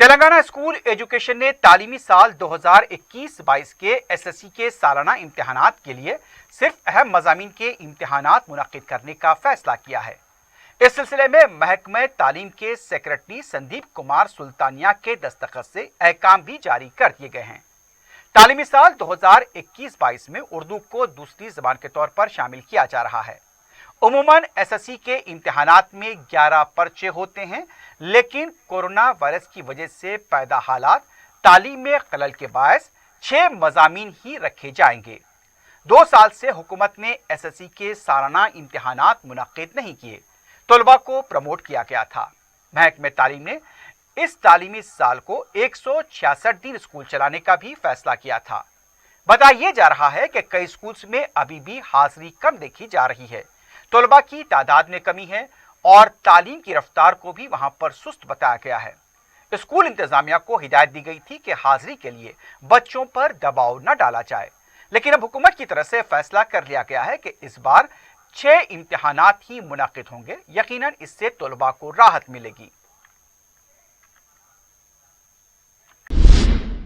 Telangana school education ने तालीमी साल 2021-22 के एसएससी के सालाना इम्तिहानात के लिए सिर्फ अहम मज़ामीन के इम्तिहानात मुनक्किद करने का फैसला किया है। इस सिलसिले में महकमे तालीम के सेक्रेटरी संदीप कुमार सुल्तानिया के दस्तखत से अहकाम भी जारी कर दिए गए हैं। तालीमी साल 2021-22 में उर्दू को दूसरी ज़बान के तौर पर शामिल किया जा रहा है। उमूमन एसएससी के इम्तिहानात में 11 पर्चे होते हैं, लेकिन कोरोना वायरस की वजह से पैदा हालात तालीम में खलल के बायस 6 मज़ामीन ही रखे जाएंगे। 2 साल से हुकूमत ने एसएससी के सालाना इम्तिहानात मुनक्किद नहीं किए, तलबा को प्रमोट किया गया था। महकमे तालीम ने इस तालीमी साल को 166 दिन स्कूल चलाने का भी फैसला किया था। बताया जा रहा है कि कई स्कूल्स में अभी भी हाजिरी कम देखी जा रही है, तलबा की तादाद में कमी है और तालीम की रफ्तार को भी वहां पर सुस्त बताया गया है। स्कूल इंतजामिया को हिदायत दी गई थी कि हाजिरी के लिए बच्चों पर दबाव न डाला जाए, लेकिन अब हुकूमत की तरफ से फैसला कर लिया गया है कि इस बार 6 इम्तिहानात ही मुनक्किद होंगे। यकीनन इससे तलबा को राहत मिलेगी।